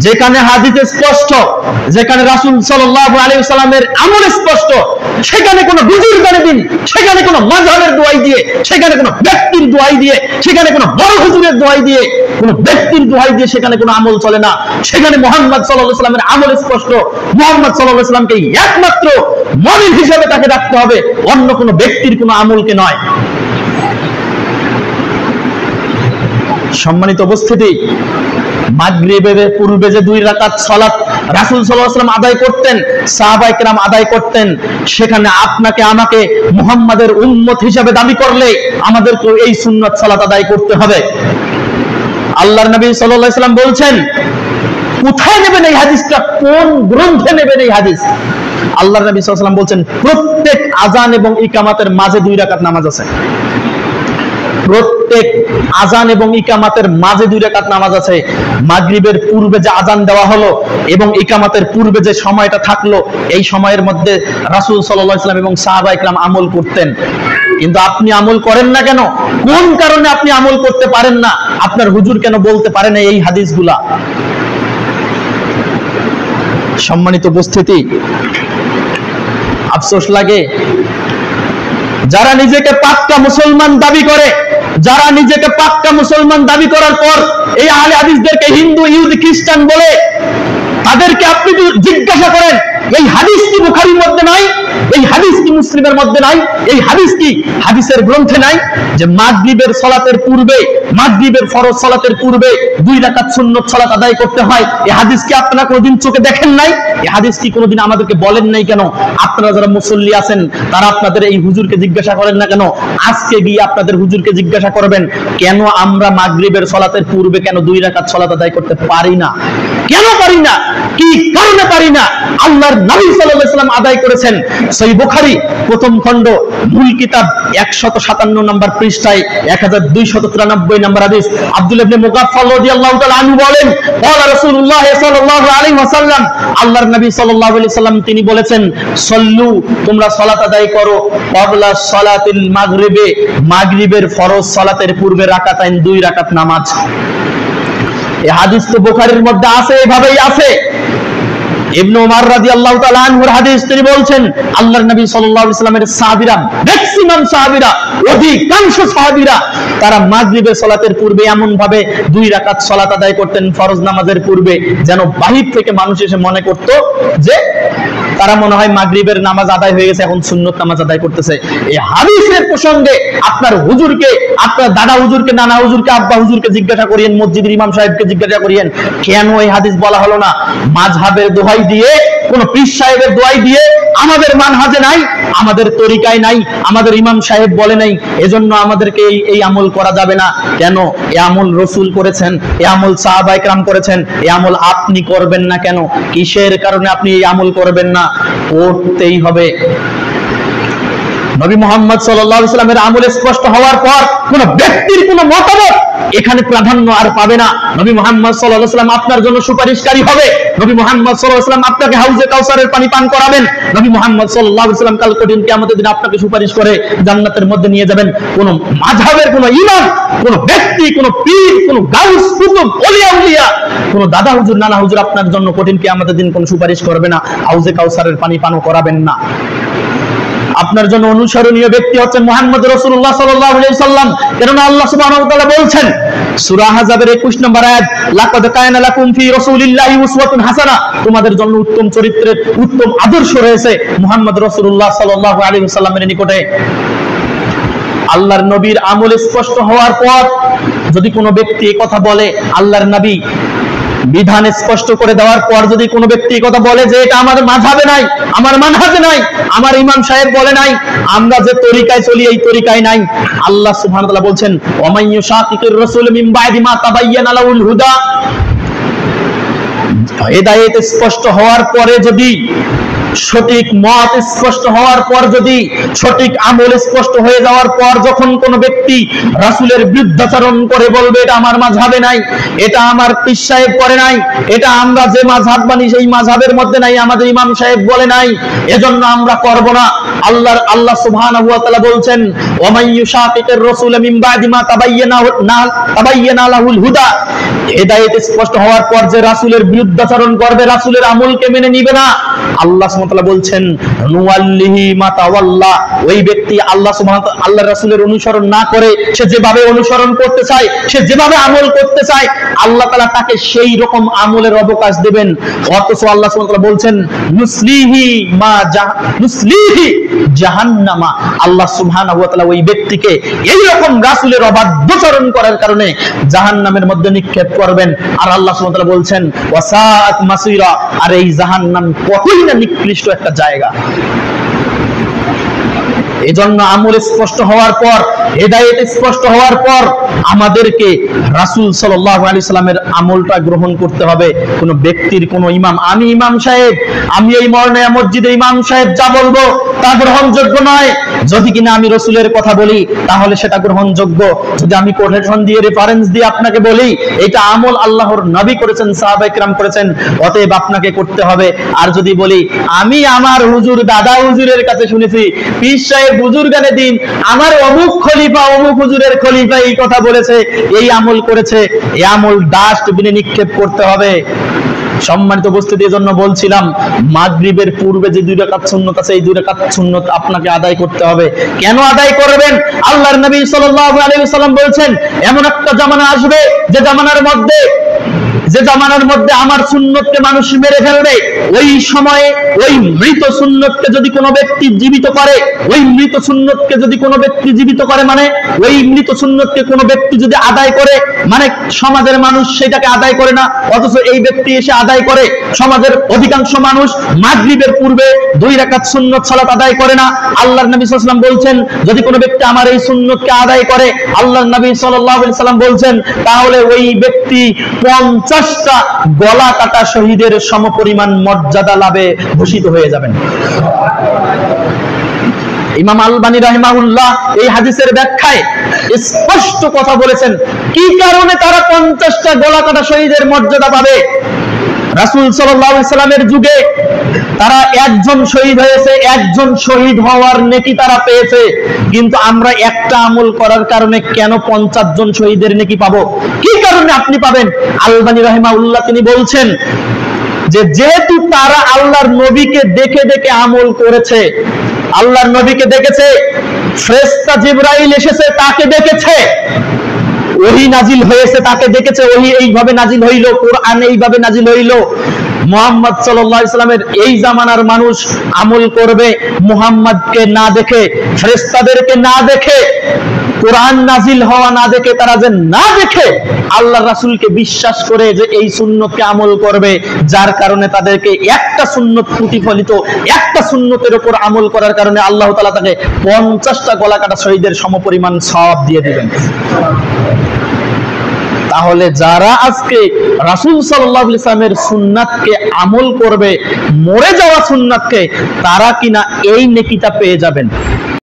যেখানে হাদিসে স্পষ্ট, যেখানে রাসূল সাল্লাল্লাহু আলাইহি ওয়াসাল্লামের আমল স্পষ্ট, সেখানে কোনো বুজুর্গানে দিন, সেখানে কোনো মাযহাবের দোহাই দিয়ে, সেখানে কোনো ব্যক্তির দোহাই দিয়ে, সেখানে কোনো বড় হুজুরের দোহাই দিয়ে, কোনো ব্যক্তির দোহাই দিয়ে সেখানে কোনো আমল চলে না। সেখানে মুহাম্মদ সাল্লাল্লাহু আলাইহি ওয়াসাল্লামের আমল স্পষ্ট। মুহাম্মদ সাল্লাল্লাহু আলাইহি ওয়াসাল্লামকে একমাত্র মুমিন হিসেবে তাকে রাখতে হবে, অন্য কোনো ব্যক্তির কোনো আমলকে নয়। সম্মানিত উপস্থিতি, মাগরিবের পূর্বে যে 2 রাকাত সালাত রাসূল সাল্লাল্লাহু আলাইহি ওয়াসাল্লাম আদায় করতেন, সাহাবায়ে কেরাম আদায় করতেন, সেখানে আপনাকে আমাকে মুহাম্মাদের উম্মত হিসেবে দাবি করলে আমাদেরকে এই সুন্নাত সালাত আদায় করতে হবে। আল্লাহর নবী সাল্লাল্লাহু আলাইহি ওয়াসাল্লাম বলছেন, কোথায় নেবেন এই হাদিসটা, কোন গ্রন্থে নেবেন এই হাদিস? আল্লাহর নবী সাল্লাল্লাহু আলাইহি ওয়াসাল্লাম বলছেন, প্রত্যেক আযান এবং ইকামাতের মাঝে 2 রাকাত নামাজ আছে। প্রত্যেক আযান এবং ইকামাতের মাঝে 2 রাকাত নামাজ আছে। মাগরিবের পূর্বে যে আযান দেওয়া হলো এবং ইকামাতের পূর্বে যে সময়টা থাকলো, এই সময়ের মধ্যে রাসূল সাল্লাল্লাহু আলাইহি ওয়াসাল্লাম এবং সাহাবায়ে কেরাম আমল করতেন। কিন্তু আপনি আমল করেন না কেন? কোন কারণে আপনি আমল করতে পারেন না? আপনার হুজুর কেন বলতে পারেন এই হাদিসগুলা? সম্মানিত উপস্থিতি, আফসোস লাগে যারা নিজেকে পাক্কা মুসলমান দাবি করে, যারা নিজেকে পাক্কা মুসলমান দাবি করার পর এই আহলে হাদিসদেরকে হিন্দু, ইহুদি, খ্রিস্টান বলে, তাদেরকে আপনি জিজ্ঞাসা করেন এই হাদিস কি বুখারীর মধ্যে নাই? এই হাদিস কি মুসলিমের মধ্যে নাই? এই হাদিস কি হাদিসের গ্রন্থে নাই যে মাগরিবের সালাতের পূর্বে, মাগরিবের ফরজ সালাতের পূর্বে 2 রাকাত সুন্নত সালাত আদায় করতে হয়? এই হাদিস কি আপনারা কোনোদিন চোখে দেখেন নাই? এই হাদিস কি কোনোদিন আমাদেরকে বলেন নাই কেন? আপনারা যারা মুসল্লি আছেন তারা আপনাদের এই হুজুরকে জিজ্ঞাসা করেন না কেন? আজকে গিয়ে আপনাদের হুজুরকে জিজ্ঞাসা করবেন, কেন আমরা মাগরিবের সালাতের পূর্বে কেন 2 রাকাত সালাত আদায় করতে পারি না? কেন পারি না? কি কারণে পারি না? আল্লাহর নবী সাল্লাল্লাহু আলাইহি ওয়াসাল্লাম আদায় করেছেন। সহিহ বুখারী প্রথম খণ্ড মূল কিতাব 157 নম্বর পৃষ্ঠায় 1293 নম্বর হাদিস, আব্দুল্লাহ ইবনে মুগাফফাল রাদিয়াল্লাহু তাআলা আনহু বলেন, ক্বালা রাসূলুল্লাহ সাল্লাল্লাহু আলাইহি ওয়াসাল্লাম, আল্লাহর নবী সাল্লাল্লাহু আলাইহি ওয়াসাল্লাম তিনি বলেছেন, সল্লু, তোমরা সালাত আদায় করো, ক্বাবলা সালাতিল মাগরিবে, মাগরিবের ফরজ সালাতের পূর্বে রাকাতাইন 2 রাকাত নামাজ। এই হাদিস তো বুখারীর মধ্যে আছে, এভাবেই আছে। ইবনে উমর রাদিয়াল্লাহু তাআলা আনহুর হাদিস, তিনি বলছেন আল্লাহর নবী সাল্লাল্লাহু আলাইহি ওয়াসাল্লামের সাহাবীরা, ম্যাক্সিমাম সাহাবীরা, অধিকাংশ সাহাবীরা তারা মাগরিবের সালাতের পূর্বে এমন ভাবে 2 রাকাত সালাত আদায় করতেন ফরজ নামাজের পূর্বে, যেন বাহির থেকে মানুষ এসে মনে করত যে তারা মনে হয় মাগরিবের নামাজ আদায় হয়ে গেছে, এখন সুন্নত নামাজ আদায় করতেছে। এই হাদিসের প্রসঙ্গে আপনার হুজুরকে, আপনার দাদা হুজুরকে, নানা হুজুরকে, আব্বা হুজুরকে জিজ্ঞাসা করিয়েন, মসজিদের ইমাম সাহেবকে জিজ্ঞাসা করিয়েন, কেন এই হাদিস বলা হলো না? মাযহাবের দোহাই দিয়ে, কোন পীর সাহেবের দোহাই দিয়ে আমাদের মানহাজে নাই, আমাদের তরিকায় নাই, আমাদের ইমাম সাহেব বলে নাই, এজন্য আমাদেরকে এই আমল করা যাবে না। কেন? এই আমল রাসূল করেছেন, এই আমল সাহাবায়ে কেরাম করেছেন, এই আমল আপনি করবেন না কেন? কিসের কারণে আপনি এই আমল করবেন না? করতেই হবে। নবী মুহাম্মদ সাল্লাল্লাহু আলাইহি ওয়াসাল্লামের আমল স্পষ্ট হওয়ার পর কোন ব্যক্তির কোন মতামত এখানে প্রাধান্য আর পাবে না। নবী মুহাম্মদ সাল্লাল্লাহু আলাইহি ওয়াসাল্লাম আপনার জন্য সুপারিশকারী হবে। নবী মুহাম্মদ সাল্লাল্লাহু আলাইহি ওয়াসাল্লাম আপনাকে হাউজে কাউসারের পানি পান করাবেন। নবী মুহাম্মদ সাল্লাল্লাহু আলাইহি ওয়াসাল্লাম কাল কঠিন কিয়ামতের দিন আপনাকে সুপারিশ করে জান্নাতের মধ্যে নিয়ে যাবেন। কোন মাযহাবের কোন ইমাম, কোন ব্যক্তি, কোন পীর, কোন গাউস, কুতুব, ওলিয়া উলিয়া, কোন দাদা হুজুর, নানা হুজুর আপনার জন্য কঠিন কিয়ামতের দিন কোন সুপারিশ করবে না, হাউজে কাউসারের পানি পান করাবেন না। আপনার জন্য অনুসরণীয় ব্যক্তি হচ্ছেন মুহাম্মদ রাসূলুল্লাহ সাল্লাল্লাহু আলাইহি ওয়াসাল্লাম। কারণ আল্লাহ সুবহানাহু ওয়া তাআলা বলছেন সূরা আহজাবের 21 নম্বর আয়াত, লাকাদ কানা লাকুম ফি রাসূলিল্লাহি উসওয়াতুন হাসানা, তোমাদের জন্য উত্তম চরিত্রের উত্তম আদর্শ রয়েছে মুহাম্মদ রাসূলুল্লাহ সাল্লাল্লাহু আলাইহি ওয়াসাল্লামের নিকটে। আল্লাহর নবীর আমল স্পষ্ট হওয়ার পর যদি কোনো ব্যক্তি এই কথা বলে, আল্লাহর নবী বিধান স্পষ্ট করে দেওয়ার পর যদি কোনো ব্যক্তি কথা বলে যে এটা আমার মাযহাবে নাই, আমার মানহাজে নাই, আমার ইমাম সাহেব বলে নাই, আমরা যে তরিকায় চলি এই তরিকায় নাই, আল্লাহ সুবহানাহু ওয়া তাআলা বলছেন ওয়া মান ইউশাকিকির রাসূল মিন বা'দি মা তাবায়্যানা লাহুল হুদা, হেদায়েত স্পষ্ট হওয়ার পরে যদি, সঠিক মত স্পষ্ট হওয়ার পর যদি, সঠিক আমল স্পষ্ট হয়ে যাওয়ার পর যখন কোন ব্যক্তি রাসূলের বিরুদ্ধাচরণ করে বলবে এটা আমার মাযহাবে নাই, এটা আমার পীর সাহেব করে নাই, এটা আমরা যে মাযহাব মানি সেই মাযহাবের মধ্যে নাই, আমাদের ইমাম সাহেব বলে নাই, এজন্য আমরা করব না। আল্লাহ সুবহানাহু ওয়া তাআলা বলছেন, ওয়া মান ইউশাকিকির রাসূল মিন বাদি মা তাবায়্যানা লাহুল হুদা, হেদায়েত স্পষ্ট হওয়ার পর যে রাসূলের বিরুদ্ধাচরণ করবে, রাসূলের আমলকে মেনে নিবে না, আল্লাহ সুবহানাহু ওয়া তাআলা বলছেন নুওয়াল্লিহি মা তাওয়াল্লা, ওই ব্যক্তি আল্লাহ সুবহানাহু ওয়া তাআলা আল্লাহর রাসূলের অনুসরণ না করে সে যেভাবে অনুসরণ করতে চায়, সে যেভাবে আমল করতে চায়, আল্লাহ তাআলা তাকে সেই রকম আমলের অবকাশ দিবেন। অথচ আল্লাহ সুবহানাহু ওয়া তাআলা বলছেন নুসলিহি জাহান্নামা, আল্লাহ সুবহানাহু ওয়া তাআলা ওই ব্যক্তিকে এই রকম রাসূলের অবাধ্যচরণ করার কারণে জাহান্নামের মধ্যে নিক্ষেপ করবেন। আর আল্লাহ সুবহানাহু ওয়া তাআলা বলছেন ওয়াসাআত মাসীরা, আর এই জাহান্নাম কতই না নিকৃষ্ট একটা জায়গা। এজন্য আমল স্পষ্ট হওয়ার পর, হেদায়েত স্পষ্ট হওয়ার পর আমাদেরকে রাসূল সাল্লাল্লাহু আলাইহি সাল্লামের আমলটা গ্রহণ করতে হবে। কোন ব্যক্তির, কোন ইমাম, আমি ইমাম সাহেব, আমি এই মরণিয়া মসজিদে ইমাম সাহেব যা বলবো তা গ্রহণযোগ্য নয়। যদি কিনা আমি রাসূলের কথা বলি তাহলে সেটা গ্রহণযোগ্য। যদি আমি কোটেশন দিয়ে, রেফারেন্স দিয়ে আপনাকে বলি এটা আমল আল্লাহর নবী করেছেন, সাহাবায়ে কেরাম করেছেন, অতএব আপনাকে করতে হবে। আর যদি বলি আমি আমার হুজুর, দাদা হুজুরের কাছে শুনেছি, পীর সাহেব বুজুর্গানে দিন, আমার অমুক খলিফা, অমুক হুজুরের খলিফা এই কথা বলেছে, এই আমল করেছে, এই আমল ডাস্টবিনে নিক্ষেপ করতে হবে। সম্মানিত উপস্থিতি, এজন্য বলছিলাম মাগরিবের পূর্বে যে 2 রাকাত সুন্নাত আছে, এই 2 রাকাত সুন্নাত আপনাকে আদায় করতে হবে। কেন আদায় করবেন? আল্লাহর নবী সাল্লাল্লাহু আলাইহি ওয়াসাল্লাম বলেছেন এমন একটা জামানা আসবে যে জামানার মধ্যে আমার সুন্নতকে মানুষ মেরে ফেলবে। ওই সময়ে ওই মৃত সুন্নতকে যদি কোনো ব্যক্তি জীবিত করে, ওই মৃত সুন্নতকে যদি কোনো ব্যক্তি জীবিত করে মানে ওই মৃত সুন্নতকে কোনো ব্যক্তি যদি আদায় করে, মানে সমাজের মানুষ সেটাকে আদায় করে না, অথচ এই ব্যক্তি এসে আদায় করে। সমাজের অধিকাংশ মানুষ মাগরিবের পূর্বে 2 রাকাত সুন্নত সালাত আদায় করে না। আল্লাহর নবী সাল্লাল্লাহু আলাইহি ওয়াসাল্লাম বলছেন যদি কোনো ব্যক্তি আমার এই সুন্নতকে আদায় করে, আল্লাহর নবী সাল্লাল্লাহু আলাইহি ওয়াসাল্লাম বলছেন তাহলে ওই ব্যক্তি 50টা গলা কাটা শহীদের সমপরিমাণ মর্যাদা লাভে ভূষিত হয়ে যাবেন। ইমাম আলবানী রাহিমাহুল্লাহ এই হাদিসের ব্যাখ্যায় স্পষ্ট কথা বলেছেন কি কারণে তারা 50টা গলা কাটা শহীদের মর্যাদা পাবে। রাসূল সাল্লাল্লাহু আলাইহি সাল্লামের যুগে তারা একজন শহীদ হয়েছে, একজন শহীদ হওয়ার নেকি তারা পেয়েছে, কিন্তু আমরা একটা আমল করার কারণে কেন 50 জন শহীদের নেকি পাবো? কি কারণে আপনি পাবেন? আলবানী রাহিমাহুল্লাহ তিনি বলছেন যে যেহেতু তারা আল্লাহর নবীকে দেখে দেখে আমল করেছে, আল্লাহর নবীকে দেখেছে, ফেরেশতা জিবরাইল এসেছে তাকে দেখেছে, ওহী নাজিল হয়েছে তাকে দেখেছে, ওহী এইভাবে নাজিল হইল, কোরআন এইভাবে নাজিল হইল। মুহাম্মদ সাল্লাল্লাহু আলাইহি সাল্লামের এই জামানার মানুষ আমল করবে মুহাম্মদকে না দেখে, ফেরেশতাদেরকে না দেখে, কোরআন নাজিল হওয়া না দেখে, তারা যে না দেখে আল্লাহর রাসূলকে বিশ্বাস করে যে এই সুন্নতকে আমল করবে, যার কারণে তাদেরকে একটা সুন্নত প্রতিফলিত, একটা সুন্নতের উপর আমল করার কারণে আল্লাহ তাআলা তাকে 50টা গলা কাটা শহীদের সমপরিমাণ সওয়াব দিয়ে দিবেন। তাহলে যারা আজকে রাসূল সাল্লাল্লাহু আলাইহি ওয়াসাল্লামের সুন্নাতকে আমল করবে, মরে যাওয়া সুন্নাতকে, তারা কিনা এই নেকিটা পেয়ে যাবেন।